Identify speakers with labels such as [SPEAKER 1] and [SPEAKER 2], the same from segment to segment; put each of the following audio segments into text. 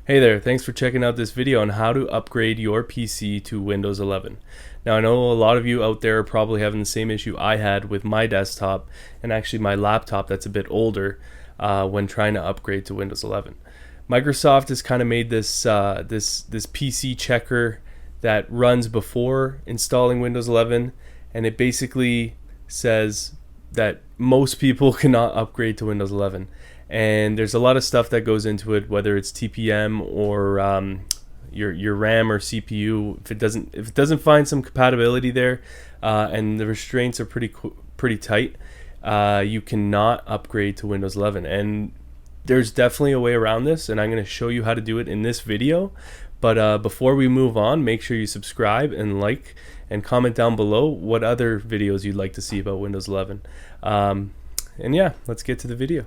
[SPEAKER 1] Hey there, thanks for checking out this video on how to upgrade your PC to Windows 11. Now I know a lot of you out there are probably having the same issue I had with my desktop and actually my laptop that's a bit older when trying to upgrade to Windows 11. Microsoft has kind of made this PC checker that runs before installing Windows 11, and it basically says that most people cannot upgrade to Windows 11. And there's a lot of stuff that goes into it, whether it's TPM or your RAM or CPU. If it doesn't find some compatibility there, and the restraints are pretty tight, you cannot upgrade to Windows 11. And there's definitely a way around this, and I'm going to show you how to do it in this video. But before we move on, make sure you subscribe and like and comment down below what other videos you'd like to see about Windows 11. And yeah, let's get to the video.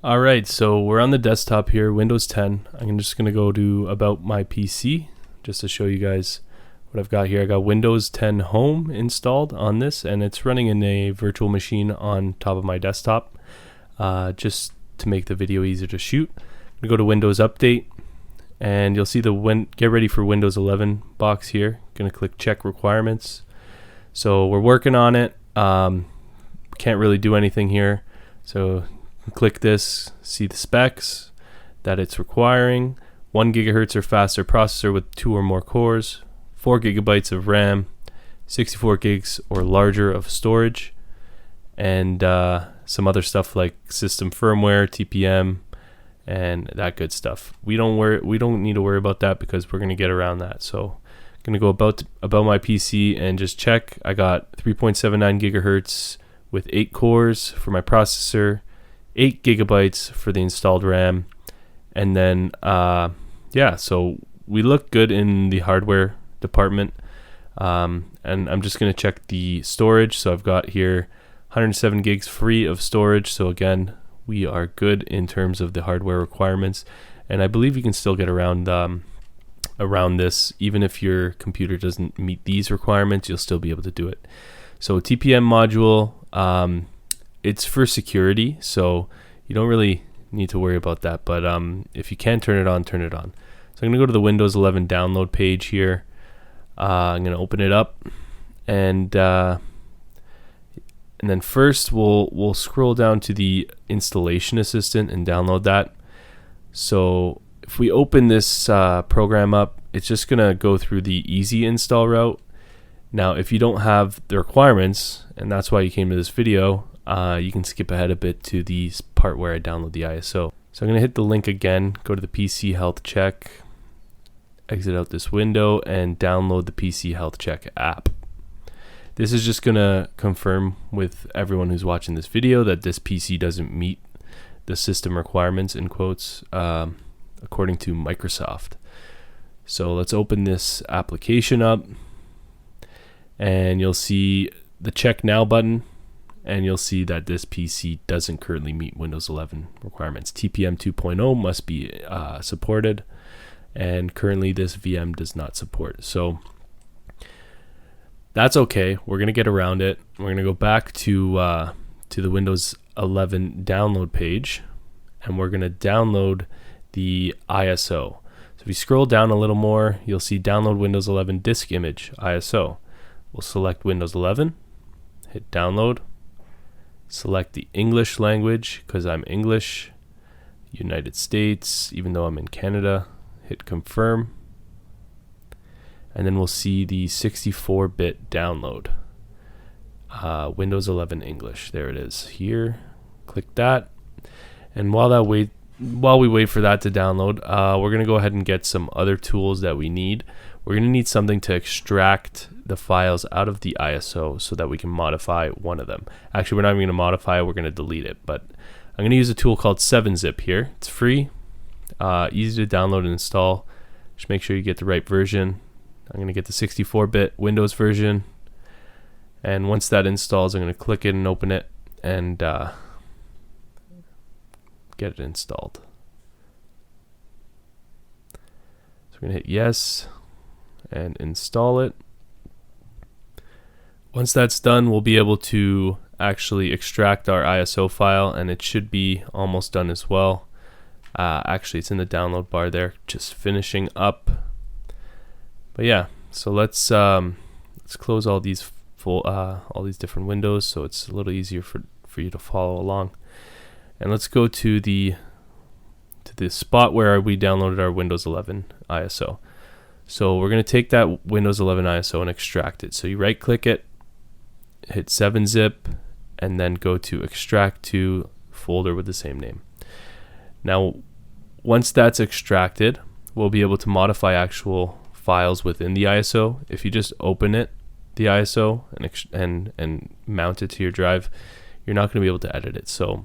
[SPEAKER 1] Alright, so we're on the desktop here, Windows 10. I'm just going to go to About My PC just to show you guys what I've got here. I got Windows 10 Home installed on this, and it's running in a virtual machine on top of my desktop just to make the video easier to shoot. I'm going to go to Windows Update, and you'll see the Get Ready for Windows 11 box here. Going to click Check Requirements. So we're working on it. Can't really do anything here. So click this, see the specs that it's requiring. 1 gigahertz or faster processor with 2 or more cores, 4 gigabytes of RAM, 64 gigs or larger of storage, and some other stuff like system firmware, TPM, and that good stuff. We don't need to worry about that because we're going to get around that. So I'm going to go about my PC and just check. I got 3.79 gigahertz with 8 cores for my processor, 8 gigabytes for the installed RAM, and then yeah, so we look good in the hardware department, and I'm just going to check the storage. So I've got here 107 gigs free of storage, so again we are good in terms of the hardware requirements, and I believe you can still get around this. Even if your computer doesn't meet these requirements, you'll still be able to do it. So TPM module, it's for security, so you don't really need to worry about that, but if you can turn it on, turn it on. So I'm going to go to the Windows 11 download page here. I'm going to open it up, and then first we'll scroll down to the installation assistant and download that. So if we open this program up, it's just going to go through the easy install route. Now if you don't have the requirements, and that's why you came to this video, you can skip ahead a bit to the part where I download the ISO. So I'm going to hit the link again, go to the PC Health Check, exit out this window, and download the PC Health Check app. This is just going to confirm with everyone who's watching this video that this PC doesn't meet the system requirements, in quotes, according to Microsoft. So let's open this application up, and you'll see the Check Now button, and you'll see that this PC doesn't currently meet Windows 11 requirements. TPM 2.0 must be supported, and currently this VM does not support. So that's okay. We're going to get around it. We're going to go back to the Windows 11 download page, and we're going to download the ISO. So if you scroll down a little more, you'll see Download Windows 11 Disk Image ISO. We'll select Windows 11, hit Download. Select the English language because I'm English, United States, even though I'm in Canada. Hit Confirm. And then we'll see the 64-bit download. Windows 11 English. There it is here. Click that. And while we wait for that to download, we're going to go ahead and get some other tools that we need. We're going to need something to extract the files out of the ISO so that we can modify one of them. Actually, we're not even going to modify it, we're going to delete it. But I'm going to use a tool called 7-Zip here. It's free, easy to download and install. Just make sure you get the right version. I'm going to get the 64-bit Windows version. And once that installs, I'm going to click it and open it and get it installed. So we're going to hit yes and install it. Once that's done, we'll be able to actually extract our ISO file, and it should be almost done as well. Actually, it's in the download bar there, just finishing up. But yeah, so let's close all these all these different windows so it's a little easier for you to follow along. And let's go to the spot where we downloaded our Windows 11 ISO. So we're going to take that Windows 11 ISO and extract it. So you right click it, hit 7-zip, and then go to extract to folder with the same name. Now, once that's extracted, we'll be able to modify actual files within the ISO. If you just open it, the ISO, and mount it to your drive, you're not going to be able to edit it. So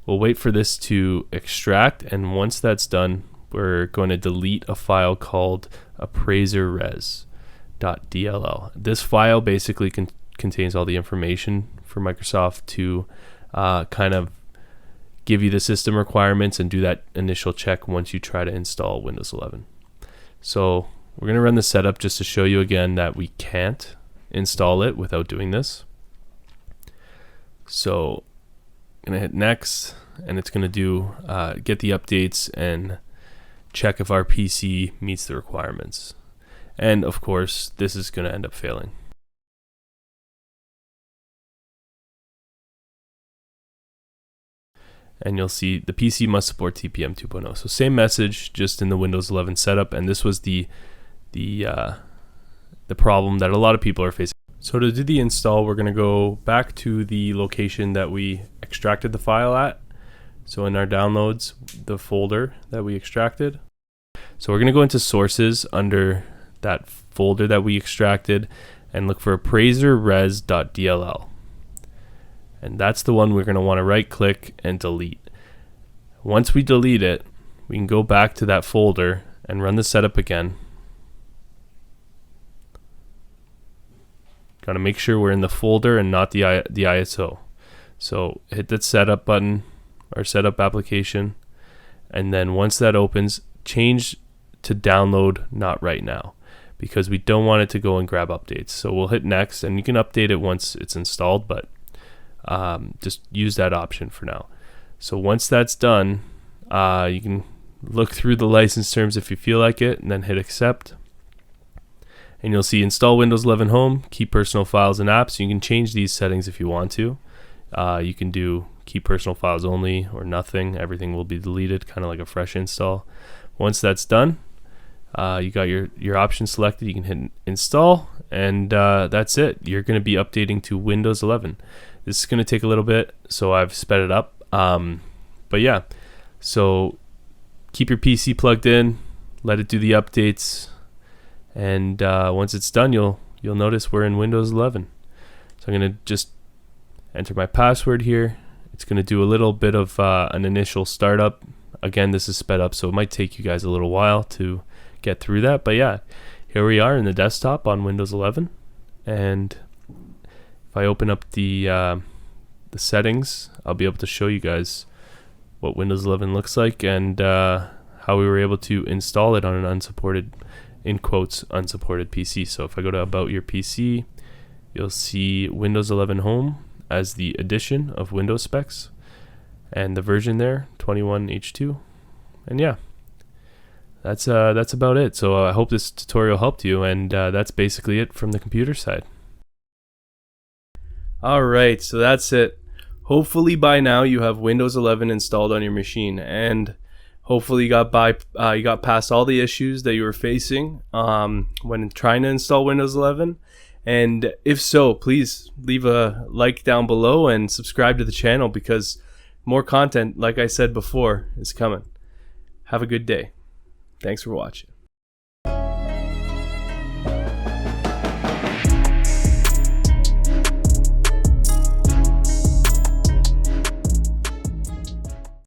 [SPEAKER 1] we'll wait for this to extract, and once that's done, we're going to delete a file called appraiserres.dll. This file basically contains all the information for Microsoft to kind of give you the system requirements and do that initial check once you try to install Windows 11. So we're going to run the setup just to show you again that we can't install it without doing this. So I'm going to hit next, and it's going to do get the updates and check if our PC meets the requirements. And of course, this is going to end up failing. And you'll see the PC must support TPM 2.0. So same message, just in the Windows 11 setup. And this was the problem that a lot of people are facing. So to do the install, we're going to go back to the location that we extracted the file at. So in our downloads, the folder that we extracted. So we're going to go into sources under that folder that we extracted and look for appraiserres.dll. And that's the one we're going to want to right click and delete. Once we delete it, we can go back to that folder and run the setup again. Got to make sure we're in the folder and not the ISO. So hit that setup button or setup application, and then once that opens, change to download not right now, because we don't want it to go and grab updates. So we'll hit next, and you can update it once it's installed, but just use that option for now. So once that's done, you can look through the license terms if you feel like it, and then hit accept. And you'll see install Windows 11 Home, keep personal files and apps. You can change these settings if you want to. You can do keep personal files only or nothing. Everything will be deleted, kind of like a fresh install. Once that's done, you got your option selected. You can hit install, and that's it. You're going to be updating to Windows 11. This is going to take a little bit, so I've sped it up. But yeah, so keep your PC plugged in, let it do the updates, and once it's done, you'll notice we're in Windows 11. So I'm going to just enter my password here. It's going to do a little bit of an initial startup. Again, this is sped up, so it might take you guys a little while to get through that. But yeah, here we are in the desktop on Windows 11, and if I open up the settings, I'll be able to show you guys what Windows 11 looks like and how we were able to install it on an unsupported, in quotes, unsupported PC. So if I go to About Your PC, you'll see Windows 11 Home as the addition of Windows specs, and the version there, 21H2. And yeah, that's about it. So I hope this tutorial helped you, and that's basically it from the computer side. Alright, so that's it. Hopefully by now you have Windows 11 installed on your machine, and hopefully you got past all the issues that you were facing when trying to install Windows 11. And if so, please leave a like down below and subscribe to the channel, because more content, like I said before, is coming. Have a good day. Thanks for watching.